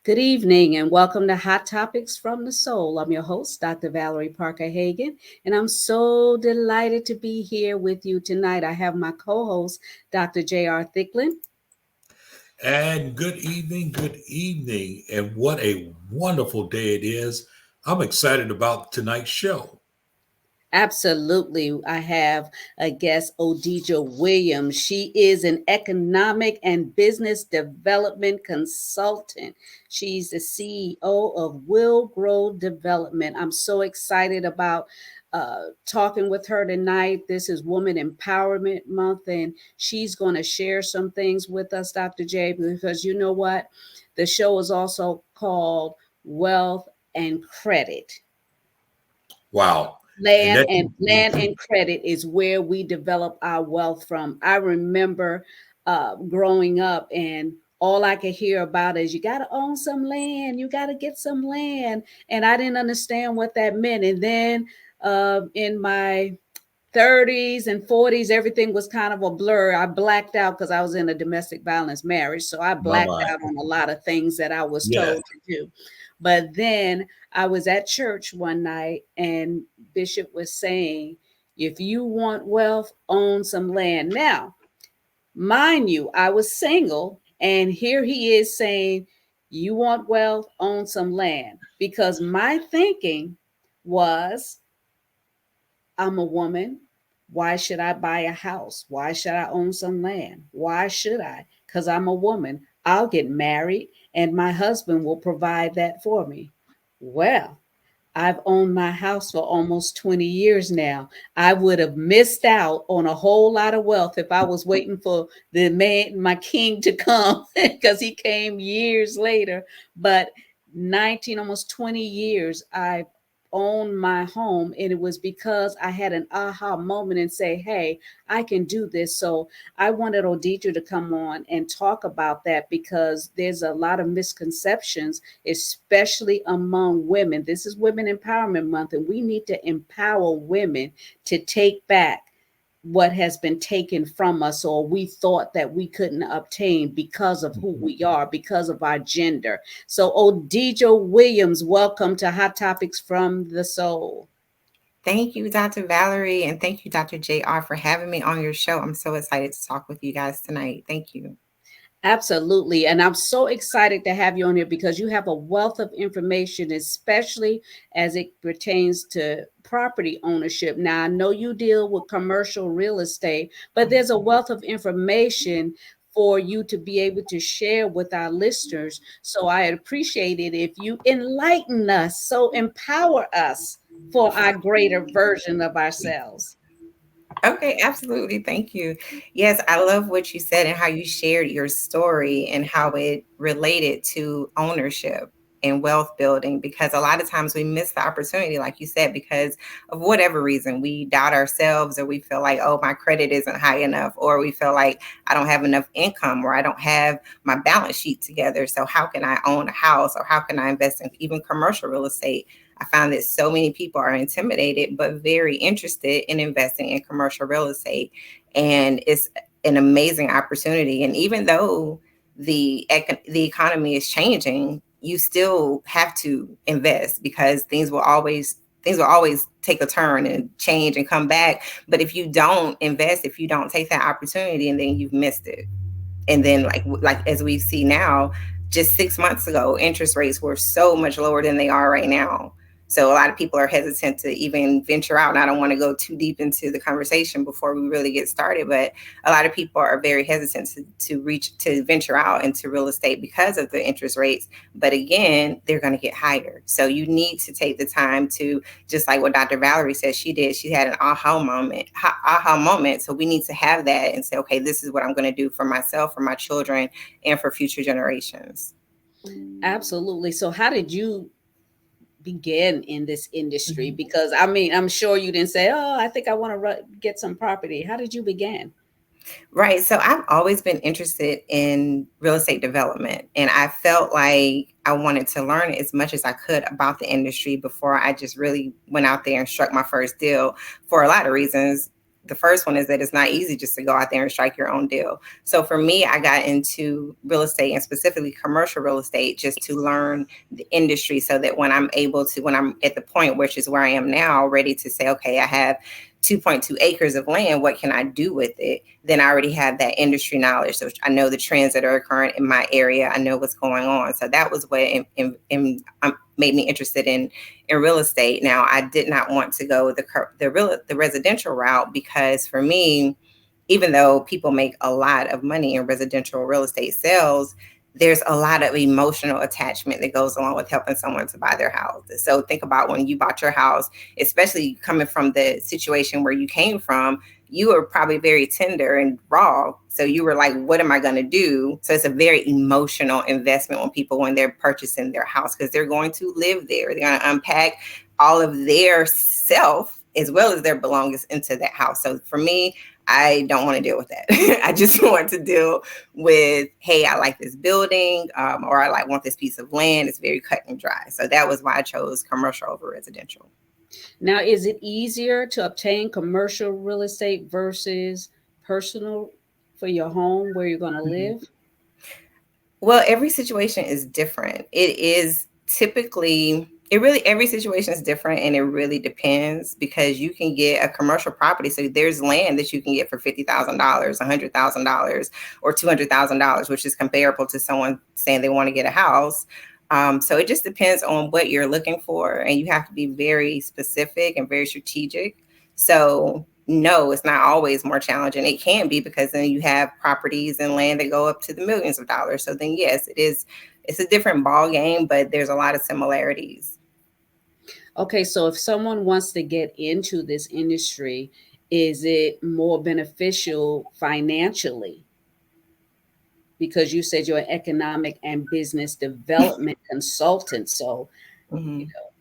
Good evening and welcome to Hot Topics from the Soul. I'm your host, Dr. Valerie Parker Hagan, and I'm so delighted to be here with you tonight. I have my co host, Dr. J.R. Thicklin. And good evening, good evening. And what a wonderful day it is. I'm excited about tonight's show. Absolutely. I have a guest, Odeidra Williams. She is an economic and business development consultant. She's the CEO of Will Grow Development. I'm so excited about talking with her tonight. This is Woman Empowerment Month, and she's going to share some things with us, Dr. J, because you know what? The show is also called Wealth and Credit. Wow. And land that and land and credit is where we develop our wealth from. I remember growing up, and all I could hear about is you got to own some land, you got to get some land, and I didn't understand what that meant. And then in my 30s and 40s, everything was kind of a blur. I blacked out because I was in a domestic violence marriage. So I my blacked mind. out on a lot of things that I was Yes. told to do. But then I was at church one night and Bishop was saying, if you want wealth, own some land. Now, mind you, I was single, and here he is saying, you want wealth, own some land. Because my thinking was, I'm a woman. Why should I buy a house? Why should I own some land? Why should I? Because I'm a woman. I'll get married and my husband will provide that for me. Well, I've owned my house for almost 20 years now. I would have missed out on a whole lot of wealth if I was waiting for the man, my king, to come because he came years later. But 19, almost 20 years, I owned my home, and it was because I had an aha moment and say, hey, I can do this. So I wanted Odeidra to come on and talk about that because there's a lot of misconceptions, especially among women. This is Women Empowerment Month, and we need to empower women to take back what has been taken from us or we thought that we couldn't obtain because of who we are, because of our gender. So, Odeidra Williams, welcome to Hot Topics from the Soul. Thank you, Dr. Valerie, and thank you, Dr. JR, for having me on your show. I'm so excited to talk with you guys tonight. Thank you. Absolutely. And I'm so excited to have you on here because you have a wealth of information, especially as it pertains to property ownership. Now, I know you deal with commercial real estate, but there's a wealth of information for you to be able to share with our listeners. So I appreciate it if you enlighten us, so empower us for our greater version of ourselves. Okay, absolutely. Thank you. Yes, I love what you said and how you shared your story and how it related to ownership and wealth building because a lot of times we miss the opportunity, like you said, because of whatever reason. We doubt ourselves or we feel like, oh, my credit isn't high enough, or we feel like I don't have enough income or I don't have my balance sheet together. So how can I own a house or how can I invest in even commercial real estate? I found that so many people are intimidated, but very interested in investing in commercial real estate. And it's an amazing opportunity. And even though the economy is changing, you still have to invest because things will always take a turn and change and come back. But if you don't invest, if you don't take that opportunity, and then you've missed it. And then like as we see now, just 6 months ago, interest rates were so much lower than they are right now. So a lot of people are hesitant to even venture out. And I don't want to go too deep into the conversation before we really get started, but a lot of people are very hesitant to venture out into real estate because of the interest rates. But again, they're going to get higher. So you need to take the time to, just like what Dr. Valerie said she did, she had an aha moment. So we need to have that and say, okay, this is what I'm going to do for myself, for my children, and for future generations. Absolutely. So, how did you begin in this industry? Because I mean, I'm sure you didn't say, "Oh, I think I want to get some property." How did you begin? Right. So I've always been interested in real estate development, and I felt like I wanted to learn as much as I could about the industry before I just really went out there and struck my first deal for a lot of reasons. the first one is that it's not easy just to go out there and strike your own deal. So for me, I got into real estate, and specifically commercial real estate, just to learn the industry, so that when I'm able to, when I'm at the point, which is where I am now, ready to say, okay, I have 2.2 acres of land, what can I do with it? Then I already have that industry knowledge. So I know the trends that are occurring in my area. I know what's going on. So that was what made me interested in real estate. Now, I did not want to go the residential route, because for me, even though people make a lot of money in residential real estate sales, there's a lot of emotional attachment that goes along with helping someone to buy their house. So think about when you bought your house, especially coming from the situation where you came from, you were probably very tender and raw. So you were like, what am I going to do? So it's a very emotional investment when they're purchasing their house, because they're going to live there. They're going to unpack all of their self as well as their belongings into that house. So for me, I don't want to deal with that. I just want to deal with, hey, I like this building, or I want this piece of land. It's very cut and dry. So that was why I chose commercial over residential. Now, is it easier to obtain commercial real estate versus personal for your home where you're going to live? Well, every situation is different. It is typically, every situation is different, and it really depends, because you can get a commercial property. So there's land that you can get for $50,000, $100,000, or $200,000, which is comparable to someone saying they want to get a house. So it just depends on what you're looking for, and you have to be very specific and very strategic. So no, it's not always more challenging. It can be, because then you have properties and land that go up to the millions of dollars. So then yes, it is. It's a different ball game, but there's a lot of similarities. Okay, so if someone wants to get into this industry, is it more beneficial financially? Because you said you're an economic and business development consultant. So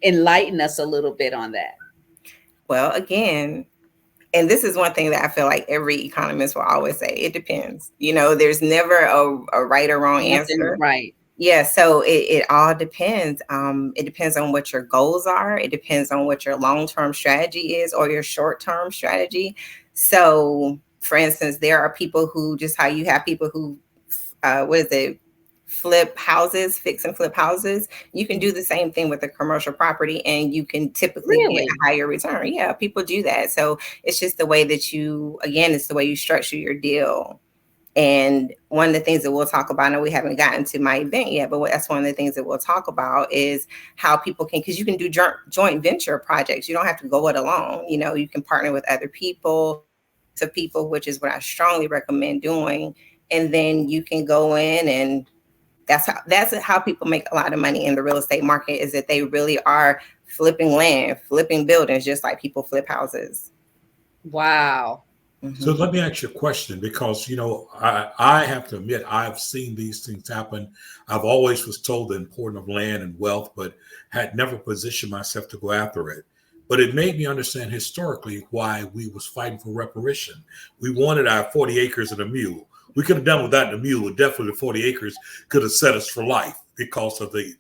enlighten us a little bit on that. Well, again, and this is one thing that I feel like every economist will always say, it depends. There's never a right or wrong answer. Right. Yeah, so it all depends. It depends on what your goals are. It depends on what your long-term strategy is, or your short-term strategy. So, for instance, there are people who, just how you have people who, flip houses, fix and flip houses. You can do the same thing with a commercial property, and you can typically get a higher return. Yeah, people do that. So it's just the way that it's the way you structure your deal. And one of the things that we'll talk about, and we haven't gotten to my event yet, but that's one of the things that we'll talk about, is how people can, because you can do joint venture projects. You don't have to go it alone. You can partner with other people, which is what I strongly recommend doing. And then you can go in, and that's how people make a lot of money in the real estate market, is that they really are flipping land, flipping buildings, just like people flip houses. Wow. So let me ask you a question, because, I have to admit, I've seen these things happen. I've always was told the importance of land and wealth, but had never positioned myself to go after it. But it made me understand historically why we was fighting for reparation. We wanted our 40 acres and a mule. We could have done without the mule, but definitely the 40 acres could have set us for life, because of the,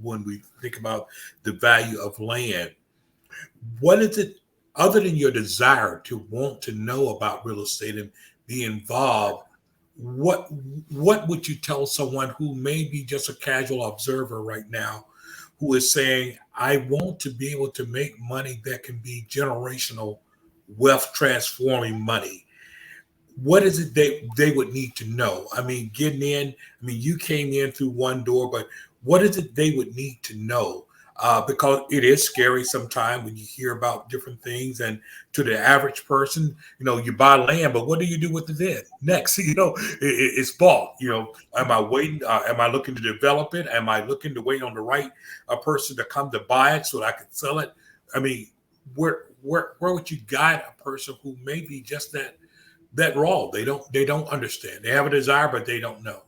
when we think about the value of land. What is it, other than your desire to want to know about real estate and be involved, what would you tell someone who may be just a casual observer right now, who is saying, I want to be able to make money that can be generational wealth transforming money? What is it they would need to know? I mean, getting in, you came in through one door, but what is it they would need to know? Because it is scary sometimes when you hear about different things, and to the average person, you buy land, but what do you do with it next? It's bought. Am I waiting? Am I looking to develop it? Am I looking to wait on the right person to come to buy it so that I can sell it? Where would you guide a person who may be just that raw? They don't understand. They have a desire, but they don't know.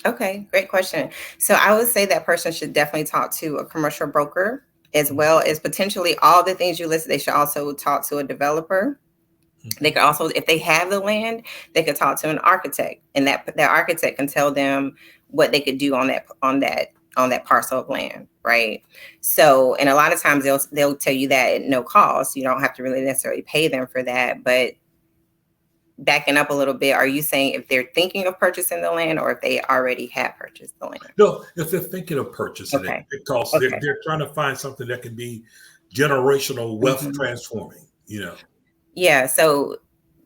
Okay, great question. So I would say that person should definitely talk to a commercial broker, as well as potentially all the things you listed. They should also talk to a developer. They could also, if they have the land, they could talk to an architect, and that architect can tell them what they could do on on that parcel of land, right? So, and a lot of times they'll tell you that at no cost. You don't have to really necessarily pay them for that. But backing up a little bit, are you saying if they're thinking of purchasing the land or if they already have purchased the land? No, if they're thinking of purchasing it, Okay. because Okay. they're trying to find something that can be generational wealth Mhm. transforming, you know. Yeah. So,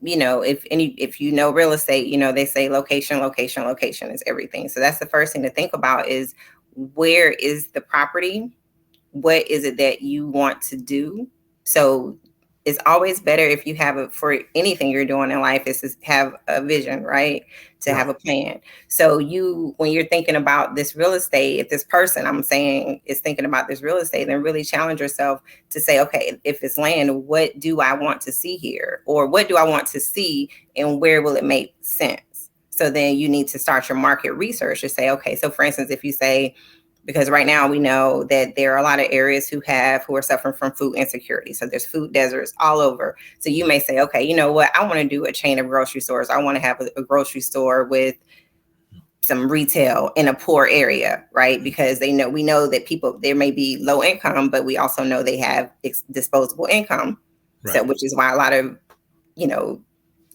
if you know real estate, they say location, location, location is everything. So that's the first thing to think about is where is the property? What is it that you want to do? So it's always better if you have for anything you're doing in life is to have a vision, right? To have Right. a plan. So when you're thinking about this real estate, if this person I'm saying is thinking about this real estate, then really challenge yourself to say, okay, if it's land, what do I want to see here? Or what do I want to see and where will it make sense? So then you need to start your market research to say, okay, so for instance, if you say, because right now we know that there are a lot of areas who are suffering from food insecurity. So there's food deserts all over. So you may say, okay, you know what? I want to do a chain of grocery stores. I want to have a grocery store with some retail in a poor area, right? Because we know that people, there may be low income, but we also know they have disposable income. Right. So, which is why a lot of,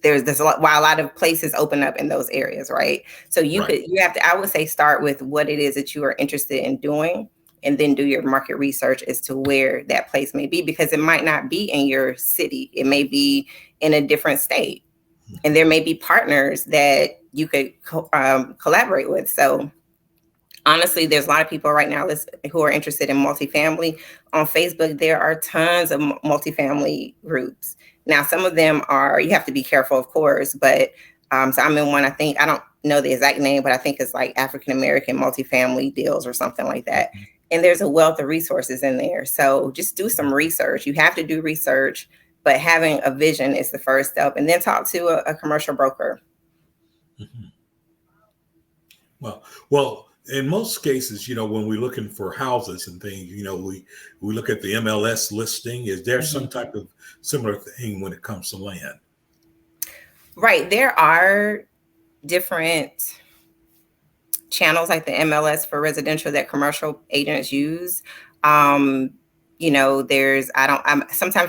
there's a lot, why a lot of places open up in those areas, right? So you have to, I would say, start with what it is that you are interested in doing, and then do your market research as to where that place may be, because it might not be in your city. It may be in a different state, and there may be partners that you could collaborate with. So honestly, there's a lot of people right now who are interested in multifamily. On Facebook, there are tons of multifamily groups. Now, some of them you have to be careful, of course, but so I'm in one, I think, I don't know the exact name, but I think it's like African American multifamily deals or something like that. And there's a wealth of resources in there. So just do some research. You have to do research, but having a vision is the first step. And then talk to a commercial broker. Mm-hmm. Well, in most cases, when we're looking for houses and things, we look at the MLS listing. Is there some type of similar thing when it comes to land? Right. There are different channels like the MLS for residential that commercial agents use. Sometimes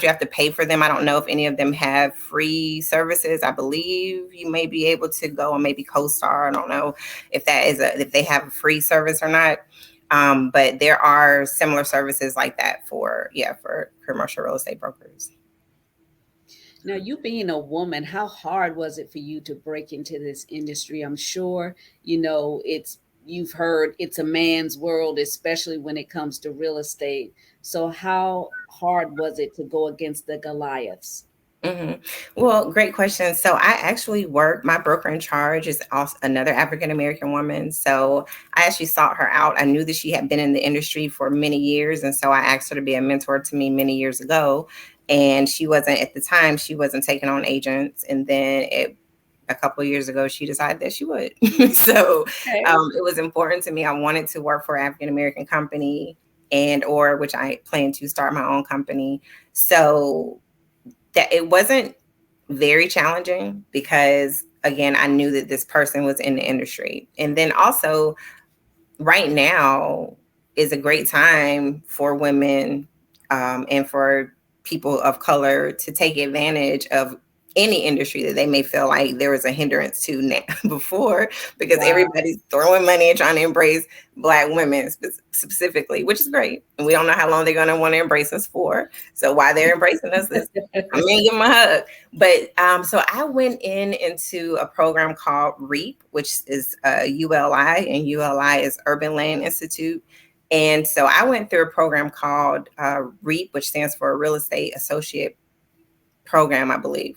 you have to pay for them. I don't know if any of them have free services. I believe you may be able to go on maybe CoStar. I don't know if if they have a free service or not. But there are similar services like that for commercial real estate brokers. Now, you being a woman, how hard was it for you to break into this industry? I'm sure, you've heard it's a man's world, especially when it comes to real estate. So how hard was it to go against the Goliaths? Mm-hmm. Well, great question. So I actually my broker in charge is also another African American woman. So I actually sought her out. I knew that she had been in the industry for many years. And so I asked her to be a mentor to me many years ago. And at the time, she wasn't taking on agents. And then a couple of years ago, she decided that she would. So Okay. It was important to me. I wanted to work for an African American company or which I plan to start my own company. So that it wasn't very challenging because, again, I knew that this person was in the industry. And then also right now is a great time for women and for people of color to take advantage of any industry that they may feel like there was a hindrance to before, because everybody's throwing money and trying to embrace Black women specifically, which is great. And we don't know how long they're going to want to embrace us for. So while they're embracing us, I'm going to give them a hug. But so I went into a program called REAP, which is ULI, and ULI is Urban Land Institute. And so I went through a program called REAP, which stands for Real Estate Associate Program, I believe.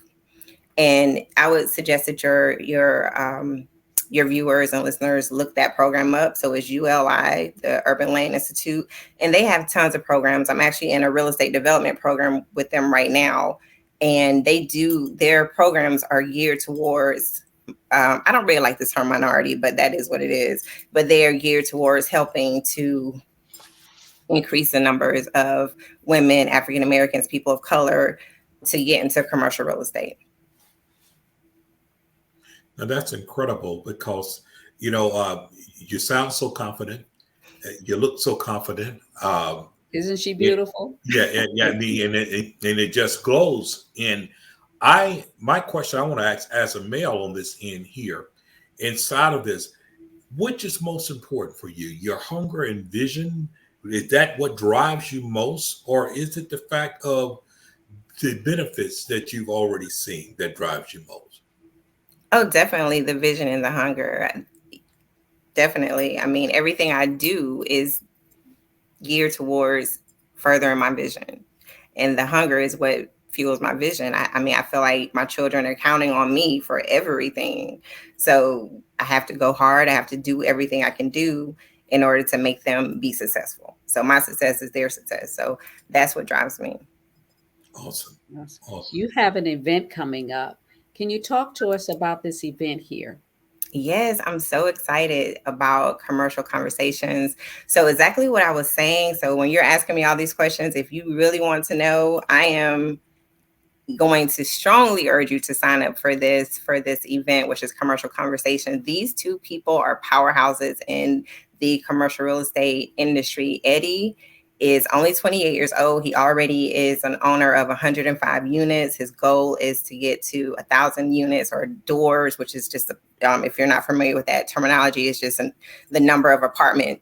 And I would suggest that your viewers and listeners look that program up. So it's ULI, the Urban Land Institute, and they have tons of programs. I'm actually in a real estate development program with them right now, and their programs are geared towards, I don't really like the term minority, but that is what it is. But they are geared towards helping to increase the numbers of women, African Americans, people of color to get into commercial real estate. Now that's incredible because, you sound so confident You look so confident. Isn't she Yeah, beautiful? yeah, and it just glows. And my question I want to ask as a male on this end here, inside of this, which is most important for you? Your hunger and vision? Is that what drives you most, or is it the fact of the benefits that you've already seen that drives you most? Oh, definitely the vision and the hunger. Definitely. I mean, everything I do is geared towards furthering my vision. And the hunger is what fuels my vision. I mean, I feel like my children are counting on me for everything. So I have to go hard. I have to do everything I can do in order to make them be successful. So my success is their success. So that's what drives me. Awesome, Yes. awesome. You have an event coming up. Can you talk to us about this event here? Yes, I'm so excited about commercial conversations. So, exactly what I was saying. So, when you're asking me all these questions, if you really want to know, I am going to strongly urge you to sign up for this event, which is Commercial Conversation. These two people are powerhouses in the commercial real estate industry. Eddie is only 28 years old. He already is an owner of 105 units. His goal is to get to 1,000 units or doors, which is just if you're not familiar with that terminology, it's just the number of apartment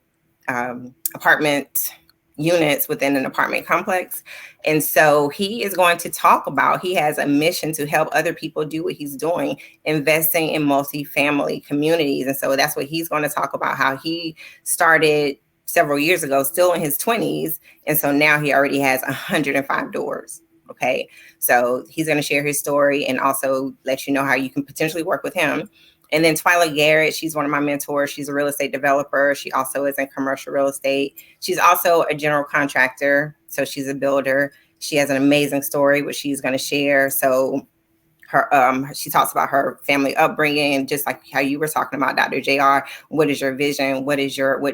units within an apartment complex. And so he is going to talk about, he has a mission to help other people do what he's doing, investing in multifamily communities. And so that's what he's going to talk about, how he started several years ago, still in his 20s. And so now he already has 105 doors. Okay. So he's going to share his story and also let you know how you can potentially work with him. And then Twyla Garrett, she's one of my mentors. She's a real estate developer. She also is in commercial real estate. She's also a general contractor. So she's a builder. She has an amazing story, which she's going to share. So she talks about her family upbringing, and just like how you were talking about, Dr. JR, what is your vision? What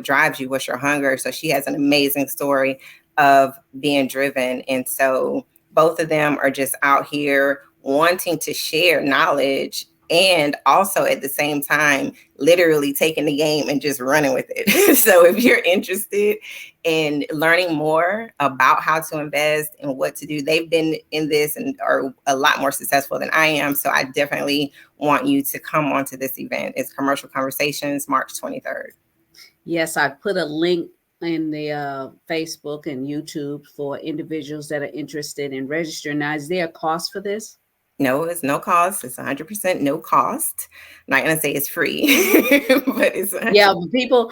drives you? What's your hunger? So she has an amazing story of being driven. And so both of them are just out here wanting to share knowledge and also at the same time, literally taking the game and just running with it. So if you're interested in learning more about how to invest and what to do, they've been in this and are a lot more successful than I am. So I definitely want you to come onto this event. It's Commercial Conversations, March 23rd. Yes, I put a link in the Facebook and YouTube for individuals that are interested in registering. Now, is there a cost for this? No, it's no cost. It's 100% no cost. I'm not going to say it's free, but it's 100%. Yeah, people,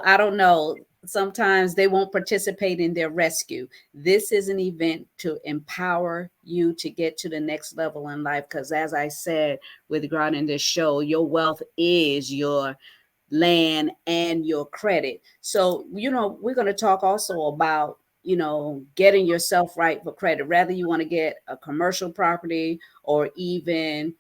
I don't know. Sometimes they won't participate in their rescue. This is an event to empower you to get to the next level in life. Because as I said with God in this show, your wealth is your land and your credit. So, we're going to talk also about getting yourself right for credit, whether you want to get a commercial property or even,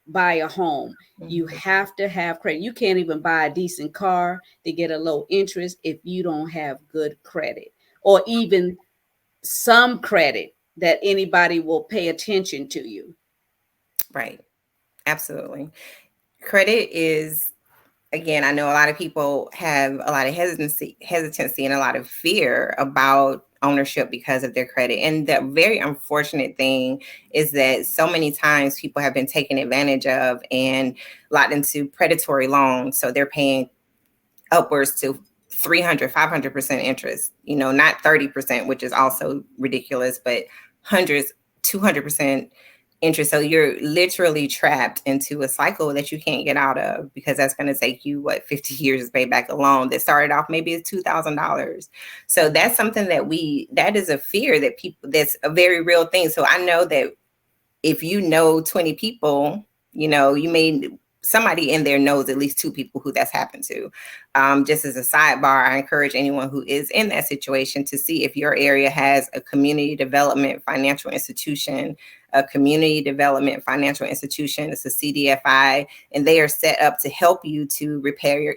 buy a home. You have to have credit. You can't even buy a decent car to get a low interest if you don't have good credit or even some credit that anybody will pay attention to you. Right. Absolutely. Credit is, again, I know a lot of people have a lot of hesitancy and a lot of fear about ownership because of their credit. And the very unfortunate thing is that so many times people have been taken advantage of and locked into predatory loans. So they're paying upwards to 300, 500% interest, not 30%, which is also ridiculous, but hundreds, 200% interest. So you're literally trapped into a cycle that you can't get out of, because that's going to take you 50 years to pay back a loan that started off maybe at $2,000. So that's something that is a fear that that's a very real thing. So I know that if 20 people, somebody in there knows at least 2 people who that's happened to. Just as a sidebar, I encourage anyone who is in that situation to see if your area has a community development financial institution. A community development financial institution. It's a CDFI, and they are set up to help you to repair your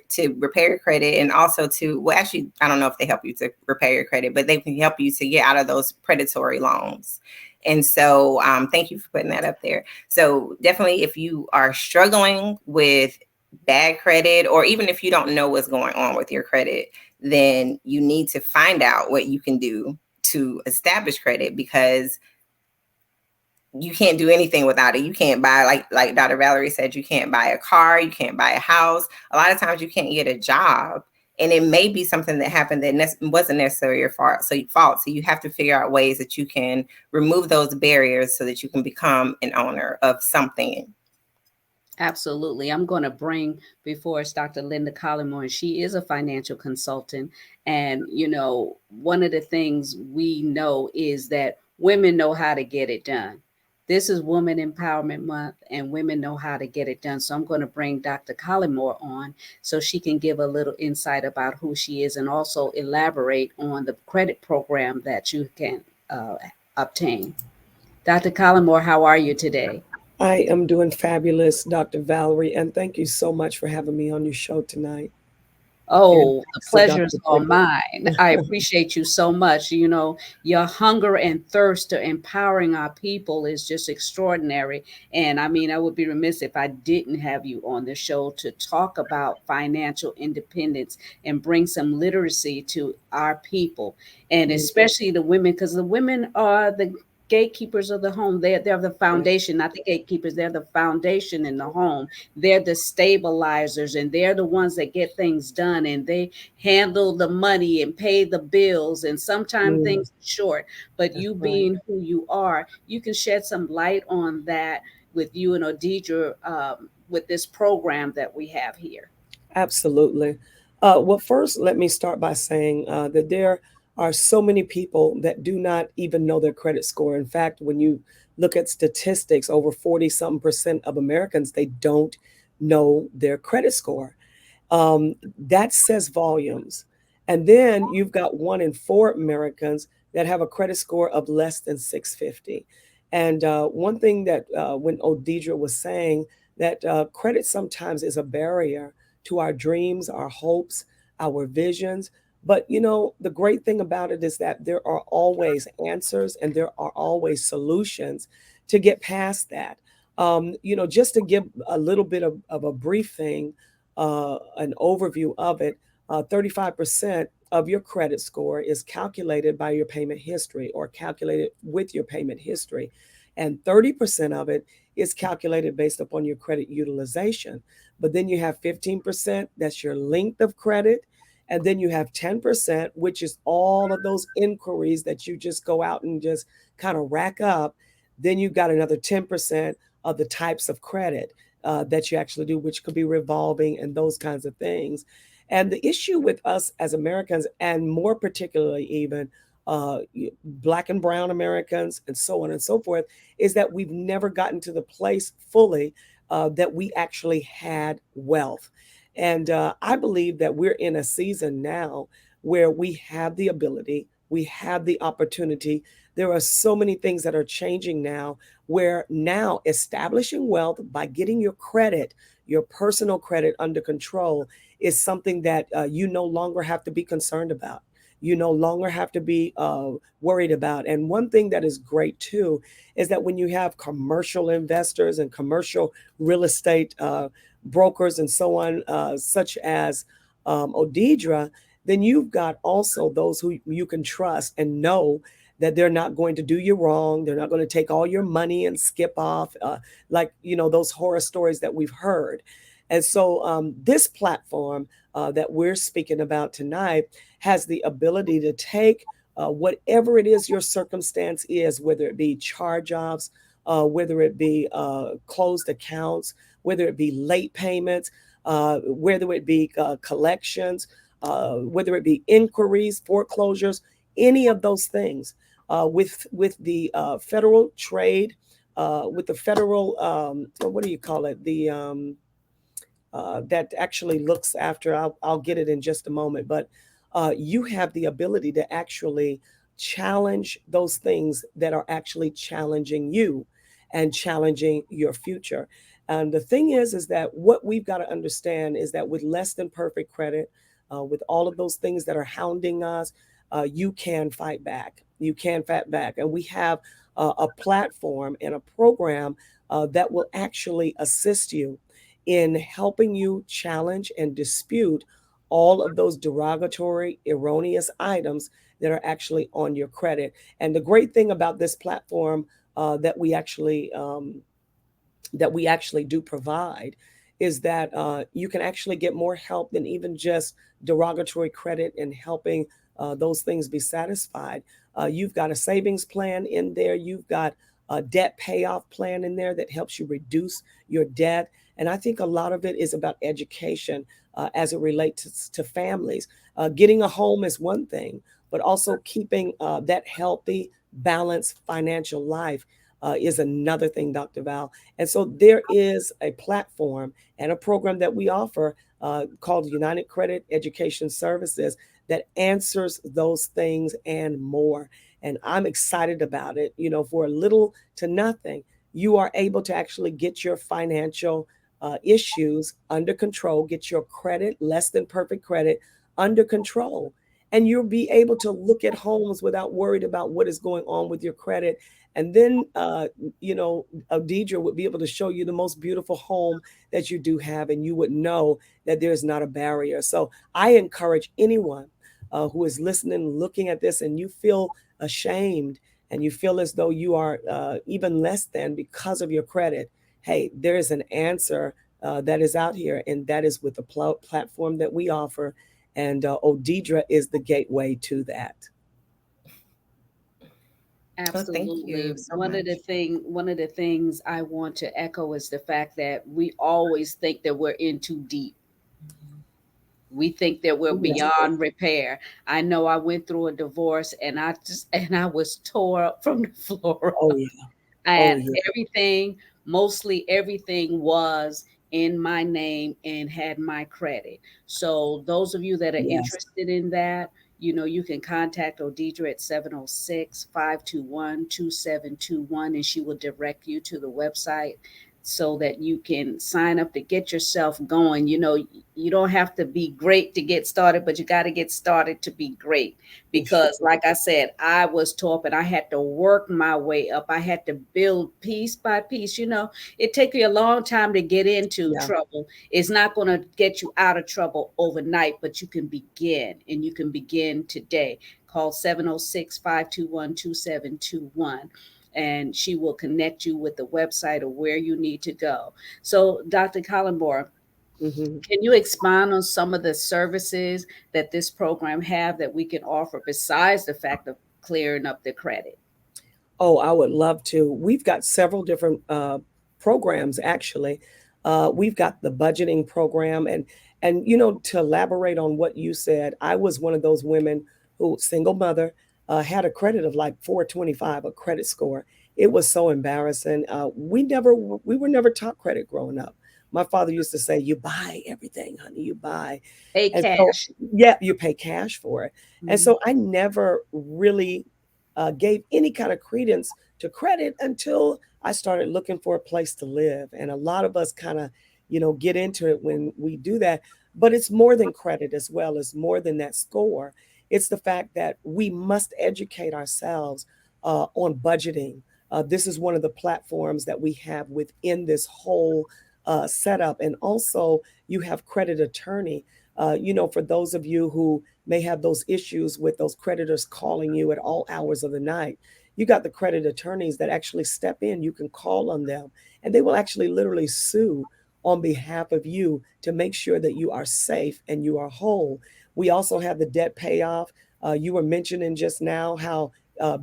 credit, and also I don't know if they help you to repair your credit, but they can help you to get out of those predatory loans. And so thank you for putting that up there. So definitely, if you are struggling with bad credit, or even if you don't know what's going on with your credit, then you need to find out what you can do to establish credit, because you can't do anything without it. You can't buy, like Dr. Valerie said, you can't buy a car, you can't buy a house. A lot of times you can't get a job, and it may be something that happened that wasn't necessarily your fault. So you have to figure out ways that you can remove those barriers so that you can become an owner of something. Absolutely. I'm going to bring before us Dr. Linda Collymore, and she is a financial consultant. And, one of the things we know is that women know how to get it done. This is Women Empowerment Month, and women know how to get it done. So I'm going to bring Dr. Collymore on so she can give a little insight about who she is and also elaborate on the credit program that you can obtain. Dr. Collymore, how are you today? I am doing fabulous, Dr. Valerie, and thank you so much for having me on your show tonight. And Oh, the thanks to pleasure is Dr. all Bridget. mine. I appreciate you so much. Your hunger and thirst to empowering our people is just extraordinary. And I mean, I would be remiss if I didn't have you on the show to talk about financial independence and bring some literacy to our people, and Mm, especially the women, because the women are the gatekeepers of the home. They're the right. foundation, not the gatekeepers. They're the foundation in the home. They're the stabilizers, and they're the ones that get things done, and they handle the money and pay the bills, and sometimes Mm, things are short. But that's you right. being who you are, you can shed some light on that with you and Odeidra, with this program that we have here. Absolutely. Well, first, let me start by saying that there are so many people that do not even know their credit score. In fact, when you look at statistics, over 40 something percent of Americans, they don't know their credit score. That says volumes. And then you've got 1 in 4 Americans that have a credit score of less than 650. And one thing that when Odeidra was saying that credit sometimes is a barrier to our dreams, our hopes, our visions. But the great thing about it is that there are always answers and there are always solutions to get past that. Just to give a little bit of a brief thing, an overview of it, 35% of your credit score is calculated by your payment history or calculated with your payment history. And 30% of it is calculated based upon your credit utilization. But then you have 15%, that's your length of credit. And then you have 10%, which is all of those inquiries that you just go out and just kind of rack up. Then you've got another 10% of the types of credit that you actually do, which could be revolving and those kinds of things. And the issue with us as Americans, and more particularly even Black and Brown Americans, and so on and so forth, is that we've never gotten to the place fully that we actually had wealth. And I believe that we're in a season now where we have the ability, we have the opportunity. There are so many things that are changing now, where now establishing wealth by getting your credit, your personal credit under control, is something that you no longer have to be concerned about. You no longer have to be worried about. And one thing that is great too is that when you have commercial investors and commercial real estate brokers and so on, such as Odeidra, then you've got also those who you can trust and know that they're not going to do you wrong. They're not going to take all your money and skip off, like those horror stories that we've heard. And so this platform that we're speaking about tonight has the ability to take whatever it is your circumstance is, whether it be charge-offs, whether it be closed accounts, whether it be late payments, whether it be collections, whether it be inquiries, foreclosures, any of those things. With the federal trade, with the federal, what do you call it? The that actually looks after. I'll get it in just a moment, but you have the ability to actually challenge those things that are actually challenging you and challenging your future. And the thing is that what we've got to understand is that with less than perfect credit, with all of those things that are hounding us, you can fight back. You can fight back, and we have a platform and a program that will actually assist you in helping you challenge and dispute all of those derogatory, erroneous items that are actually on your credit. And the great thing about this platform that we actually do provide is that you can actually get more help than even just derogatory credit and helping those things be satisfied. You've got a savings plan in there. You've got a debt payoff plan in there that helps you reduce your debt. And I think a lot of it is about education as it relates to families. Getting a home is one thing, but also keeping that healthy, balanced financial life is another thing, Dr. Val. And so there is a platform and a program that we offer called United Credit Education Services that answers those things and more. And I'm excited about it. You know, for a little to nothing, you are able to actually get your financial issues under control, get your credit, less than perfect credit, under control. And you'll be able to look at homes without worried about what is going on with your credit. And then, Odeidra would be able to show you the most beautiful home that you do have, and you would know that there's not a barrier. So I encourage anyone who is listening, looking at this, and you feel ashamed and you feel as though you are even less than because of your credit. Hey, there is an answer that is out here, and that is with the platform that we offer. And Odeidra is the gateway to that. Well, thank Absolutely. you so much. One of the things I want to echo is the fact that we always think that we're in too deep. We think that we're Yes. beyond repair. I know I went through a divorce and I was tore up from the floor Oh up. yeah. Oh And yeah. everything, mostly everything was in my name and had my credit. So those of you that are Yes. interested in that, you can contact Odeidra at 706-521-2721, and she will direct you to the website so that you can sign up to get yourself going. You don't have to be great to get started, but you got to get started to be great. Because, like I said, I was taught and I had to work my way up. I had to build piece by piece. It takes you a long time to get into Yeah. trouble. It's not going to get you out of trouble overnight, but you can begin, and you can begin today. Call 706-521-2721, and she will connect you with the website of where you need to go. So, Dr. Collenborn, Hmm. can you expand on some of the services that this program have that we can offer besides the fact of clearing up the credit? Oh, I would love to. We've got several different programs actually. We've got the budgeting program, and to elaborate on what you said, I was one of those women who, single mother, had a credit of like 425, a credit score. It was so embarrassing. We were never taught credit growing up. My father used to say, "You buy everything, honey. You buy," Pay and so cash. yeah, you pay cash for it. And Mhm. so I never really gave any kind of credence to credit until I started looking for a place to live. And a lot of us kind of, get into it when we do that. But it's more than credit as well. It's more than that score. It's the fact that we must educate ourselves on budgeting. This is one of the platforms that we have within this whole setup. And also, you have credit attorney. For those of you who may have those issues with those creditors calling you at all hours of the night. You got the credit attorneys that actually step in. You can call on them, and they will actually literally sue on behalf of you to make sure that you are safe and you are whole. We also have the debt payoff. You were mentioning just now how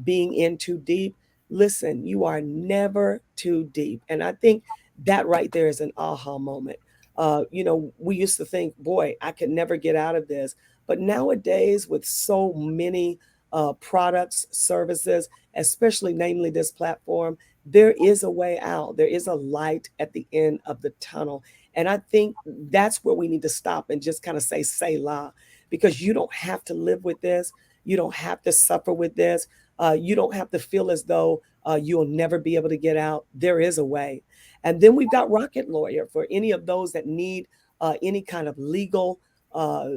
being in too deep. Listen, you are never too deep. And I think that right there is an aha moment. We used to think, boy, I could never get out of this. But nowadays, with so many products, services, especially namely this platform, there is a way out. There is a light at the end of the tunnel. And I think that's where we need to stop and just kind of say la, because you don't have to live with this. You don't have to suffer with this. You don't have to feel as though you'll never be able to get out. There is a way. And then we've got Rocket Lawyer for any of those that need any kind of legal uh,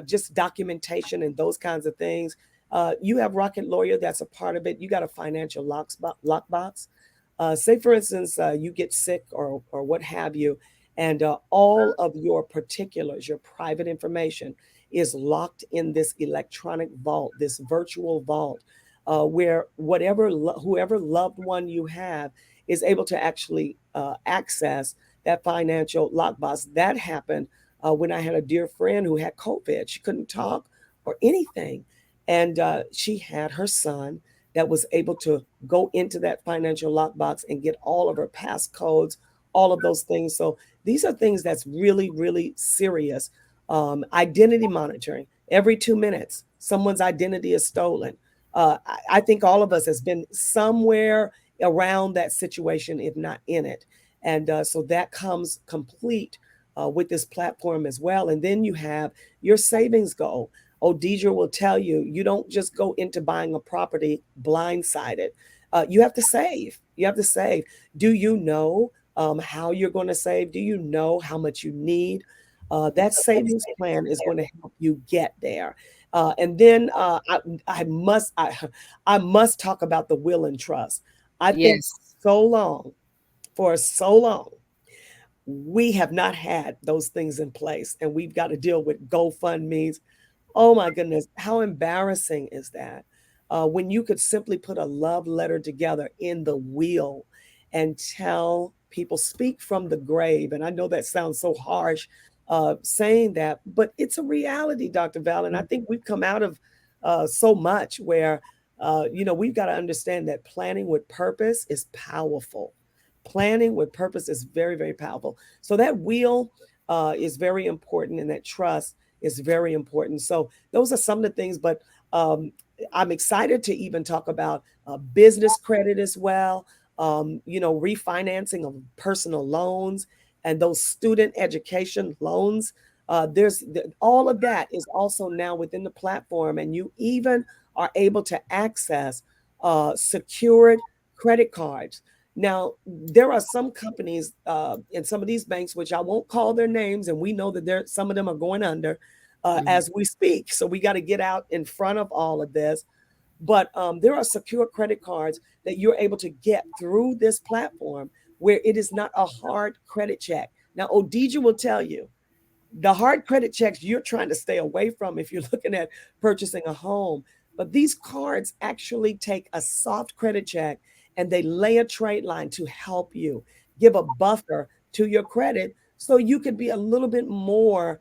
just documentation and those kinds of things. You have Rocket Lawyer, that's a part of it. You got a financial lockbox. Say, for instance, you get sick or what have you, And all of your particulars, your private information, is locked in this electronic vault, this virtual vault, where whoever loved one you have is able to actually access that financial lockbox. That happened when I had a dear friend who had COVID. She couldn't talk or anything. And she had her son that was able to go into that financial lockbox and get all of her passcodes, all of those things. So these are things that's really, really serious. Identity monitoring. Every 2 minutes, someone's identity is stolen. I think all of us has been somewhere around that situation, if not in it. And so that comes complete with this platform as well. And then you have your savings goal. Odeidra will tell you, you don't just go into buying a property blindsided. You have to save. You have to save. Do you know how you're going to save? Do you know how much you need? That savings plan is going to help you get there. And then I must I must talk about the will and trust. I think Yes. for so long, we have not had those things in place, and we've got to deal with GoFundMe's. Oh my goodness, how embarrassing is that? When you could simply put a love letter together in the will and tell people, speak from the grave. And I know that sounds so harsh saying that, but it's a reality, Dr. Val. And I think we've come out of so much where, we've got to understand that planning with purpose is powerful. Planning with purpose is very, very powerful. So that will is very important, and that trust is very important. So those are some of the things, but I'm excited to even talk about business credit as well. Refinancing of personal loans and those student education loans. All of that is also now within the platform, and you even are able to access secured credit cards. Now, there are some companies in some of these banks, which I won't call their names, and we know that some of them are going under as we speak. So we got to get out in front of all of this. But there are secure credit cards that you're able to get through this platform where it is not a hard credit check. Now, Odeidra will tell you the hard credit checks you're trying to stay away from if you're looking at purchasing a home. But these cards actually take a soft credit check and they lay a trade line to help you give a buffer to your credit so you could be a little bit more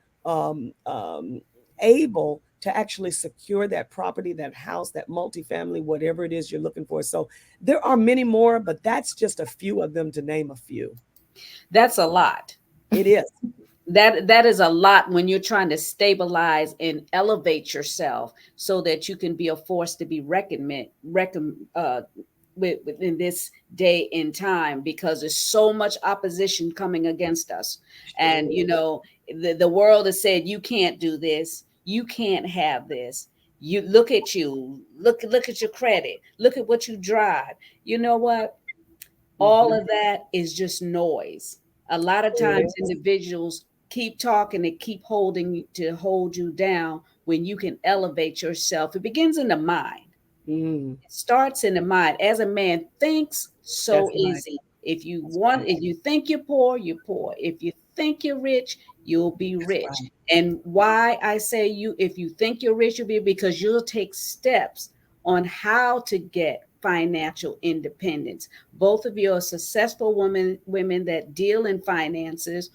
able to actually secure that property, that house, that multifamily, whatever it is you're looking for. So there are many more, but that's just a few of them, to name a few. That's a lot. It is. That is a lot when you're trying to stabilize and elevate yourself so that you can be a force to be within this day and time, because there's so much opposition coming against us. And the world has said you can't do this, you can't have this. You look at look at your credit, look at what you drive. You know what? All of that is just noise. A lot of times individuals keep talking and keep hold you down when you can elevate yourself. It begins in the mind. Mm, It starts in the mind. As a man thinks, so that's right. is he. If you think you're poor, you're poor. If you think you're rich, you'll be That's rich. right. And why I say if you think you're rich, you'll be, because you'll take steps on how to get financial independence. Both of you are successful women that deal in finances,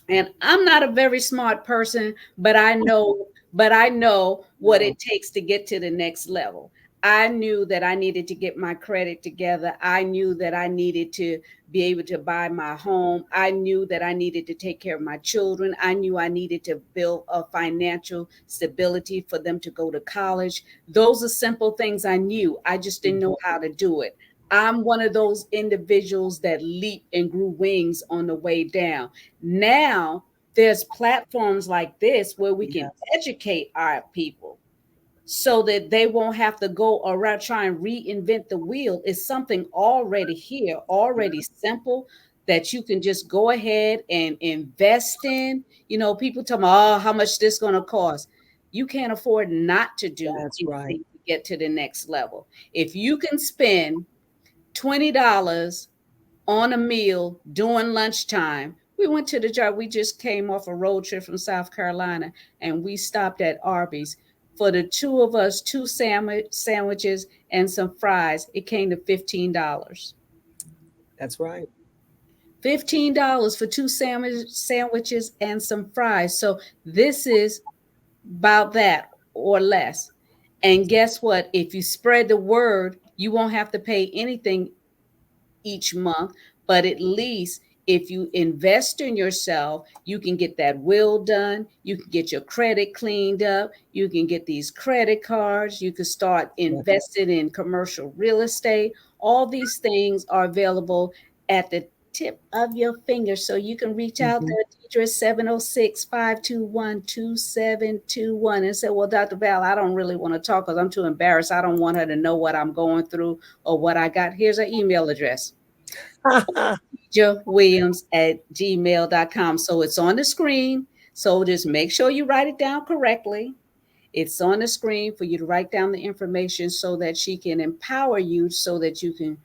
and I'm not a very smart person, but I know what No, it takes to get to the next level. I knew that I needed to get my credit together. I knew that I needed to be able to buy my home. I knew that I needed to take care of my children. I knew I needed to build a financial stability for them to go to college. Those are simple things I knew. I just didn't know how to do it. I'm one of those individuals that leaped and grew wings on the way down. Now there's platforms like this where we can yes, educate our people so that they won't have to go around try and reinvent the wheel. It's something already here, already simple, that you can just go ahead and invest in. People tell me, oh, how much this going to cost? You can't afford not to do that's right. anything to get to the next level. If you can spend $20 on a meal during lunchtime We went to the job. We just came off a road trip from South Carolina, and we stopped at Arby's. For the two of us, two sandwiches and some fries, it came to $15. That's right. $15 for two sandwiches and some fries. So this is about that or less. And guess what? If you spread the word, you won't have to pay anything each month, but at least if you invest in yourself, you can get that will done. You can get your credit cleaned up. You can get these credit cards. You can start investing in commercial real estate. All these things are available at the tip of your finger. So you can reach out to Odeidra 706-521-2721 and say, well, Dr. Val, I don't really want to talk because I'm too embarrassed. I don't want her to know what I'm going through or what I got. Here's her email address. Williams@gmail.com. So it's on the screen. So just make sure you write it down correctly. It's on the screen for you to write down the information so that she can empower you so that you can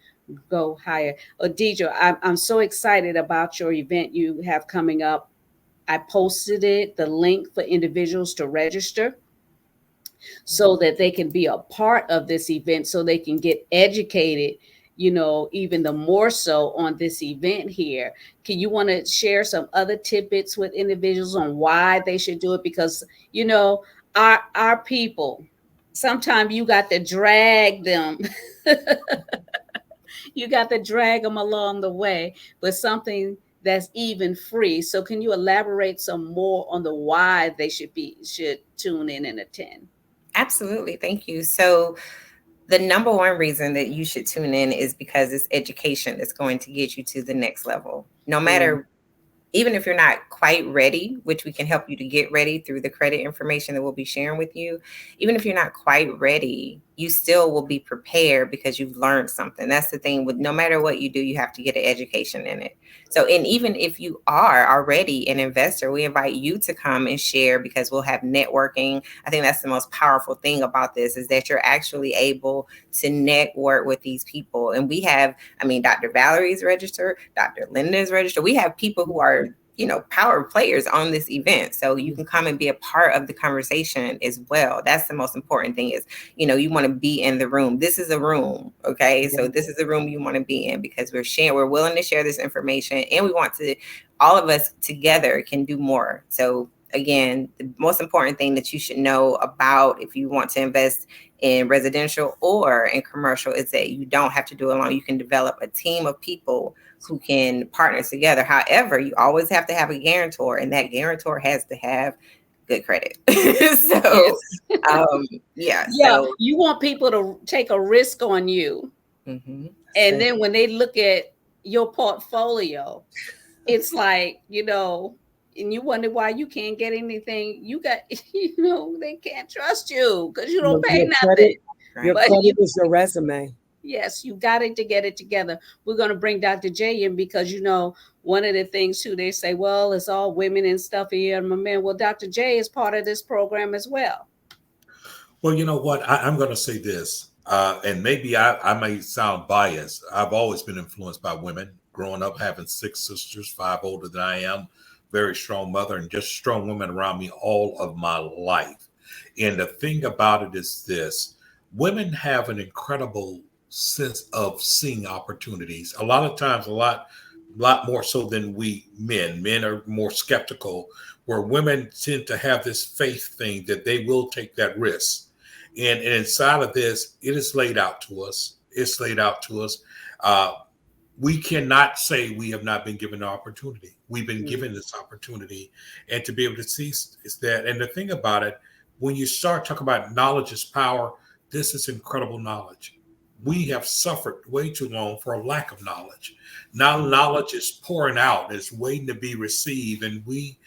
go higher. Odeidra, I'm so excited about your event you have coming up. I posted it, the link for individuals to register so that they can be a part of this event, so they can get educated, even the more so on this event here. Can you want to share some other tidbits with individuals on why they should do it? Because, our people, sometimes you got to drag them. You got to drag them along the way with something that's even free. So can you elaborate some more on the why they should tune in and attend? Absolutely. Thank you. So the number one reason that you should tune in is because it's education that's going to get you to the next level. No matter, even if you're not quite ready, which we can help you to get ready through the credit information that we'll be sharing with you. Even if you're not quite ready, you still will be prepared because you've learned something. That's the thing with no matter what you do, you have to get an education in it. So, and even if you are already an investor, we invite you to come and share because we'll have networking. I think that's the most powerful thing about this is that you're actually able to network with these people. And we have, Dr. Valerie's registered, Dr. Linda's registered. We have people who are power players on this event. So you can come and be a part of the conversation as well. That's the most important thing is, you want to be in the room. This is a room. Okay. So this is the room you want to be in because we're willing to share this information and we want to, all of us together can do more. So again, the most important thing that you should know about if you want to invest in residential or in commercial is that you don't have to do it alone. You can develop a team of people who can partner together. However, you always have to have a guarantor, and that guarantor has to have good credit. So, So you want people to take a risk on you, and then when they look at your portfolio, it's like and you wonder why you can't get anything. You got, they can't trust you because you don't pay nothing. Your credit is your resume. Yes, you got to get it together. We're going to bring Dr. J in because, one of the things too, they say, well, it's all women and stuff here. And my man, well, Dr. J is part of this program as well. Well, you know what? I'm going to say this, and maybe I may sound biased. I've always been influenced by women. Growing up, having 6 sisters, 5 older than I am, very strong mother, and just strong women around me all of my life. And the thing about it is this: women have an incredible sense of seeing opportunities. A lot of times, a lot more so than we men. Men are more skeptical, where women tend to have this faith thing that they will take that risk. And inside of this, it is laid out to us. It's laid out to us. We cannot say we have not been given the opportunity. We've been given this opportunity, and to be able to see is that. And the thing about it, when you start talking about knowledge is power, this is incredible knowledge. We have suffered way too long for a lack of knowledge. Now knowledge is pouring out, it's waiting to be received, and we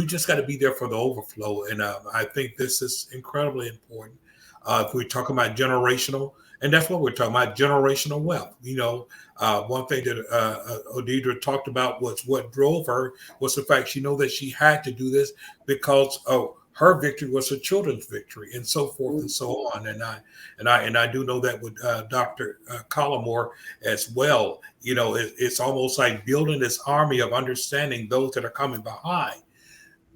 just got to be there for the overflow. And I think this is incredibly important. If we're talking about generational, and that's what we're talking about, generational wealth. One thing that Odeidra talked about was what drove her was the fact she know that she had to do this because of her victory was her children's victory, and so forth and Mhm. so on. And I do know that with Dr. Collimore as well. It's almost like building this army of understanding those that are coming behind.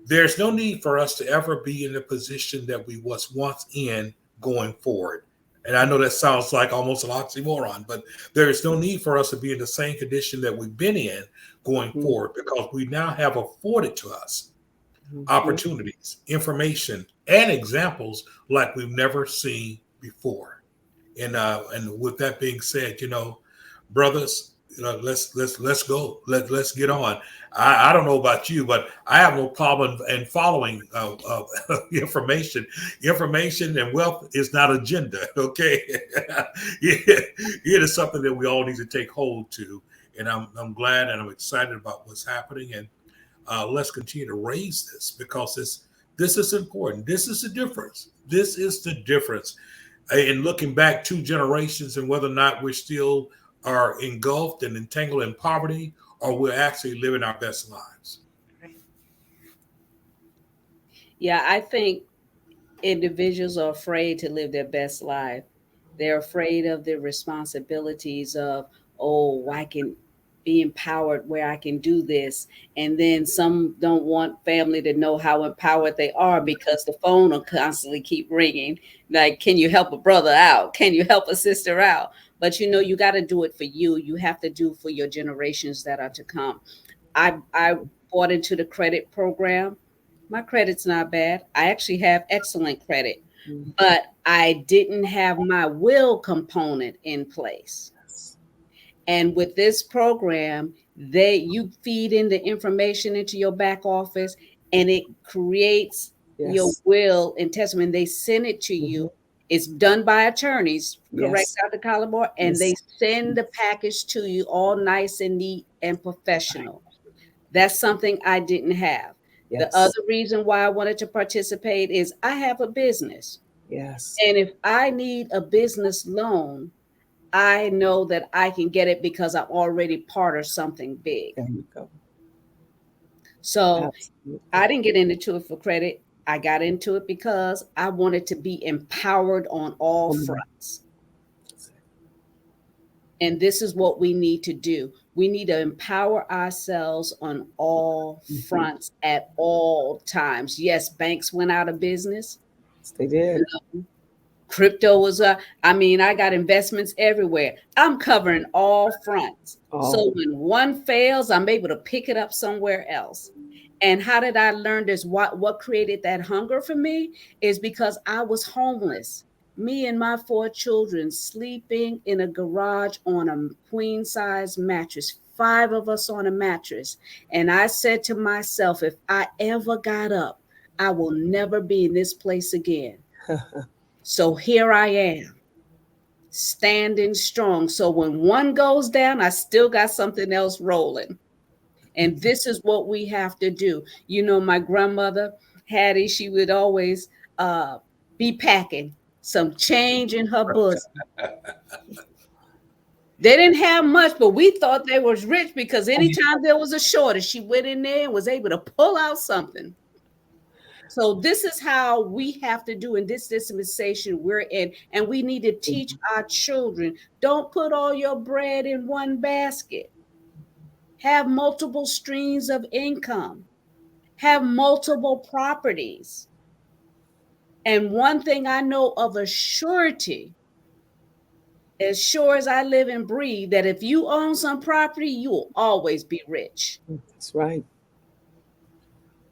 There's no need for us to ever be in the position that we was once in going forward. And I know that sounds like almost an oxymoron, but there is no need for us to be in the same condition that we've been in going Mhm. forward, because we now have afforded to us Mhm. opportunities, information, and examples like we've never seen before. And with that being said, brothers, let's go. Let's get on. I don't know about you, but I have no problem in following information. Information and wealth is not agenda. Okay, it is something that we all need to take hold to. And I'm glad and I'm excited about what's happening. And let's continue to raise this, because this is important. This is the difference. This is the difference in looking back 2 generations, and whether or not we're still are engulfed and entangled in poverty, or we're actually living our best lives. Yeah, I think individuals are afraid to live their best life. They're afraid of the responsibilities of, oh, I can be empowered where I can do this. And then some don't want family to know how empowered they are, because the phone will constantly keep ringing. Like, can you help a brother out? Can you help a sister out? But you got to do it for you. You have to do for your generations that are to come. I bought into the credit program. My credit's not bad. I actually have excellent credit, Mhm. but I didn't have my will component in place. And with this program, you feed in the information into your back office, and it creates your Yes. will and testament. They send it to Mhm. you. It's done by attorneys, correct, Yes. Dr. Collymore? And they Yes. send the package to you all nice and neat and professional. That's something I didn't have. The other Yes. reason why I wanted to participate is I have a business. Yes. And if I need a business loan, I know that I can get it because I'm already part of something big. There you go. So Absolutely. I didn't get into it for credit. I got into it because I wanted to be empowered on all Come on. fronts. And this is what we need to do. We need to empower ourselves on all Mhm. fronts at all times. Yes, banks went out of business. Yes, they did. Crypto was I got investments everywhere. I'm covering all fronts. So Oh, when one fails, I'm able to pick it up somewhere else. And how did I learn this? What created that hunger for me is because I was homeless. Me and my 4 children sleeping in a garage on a queen size mattress, 5 of us on a mattress. And I said to myself, if I ever got up, I will never be in this place again. So here I am, standing strong. So when one goes down, I still got something else rolling. And this is what we have to do. My grandmother, Hattie, she would always uh, be packing some change in her bosom. They didn't have much, but we thought they was rich because anytime there was a shortage, she went in there and was able to pull out something. So this is how we have to do in this dispensation we're in. And we need to teach our children, don't put all your bread in one basket. Have multiple streams of income. Have multiple properties. And one thing I know of a surety, as sure as I live and breathe, that if you own some property, you will always be rich. that's right.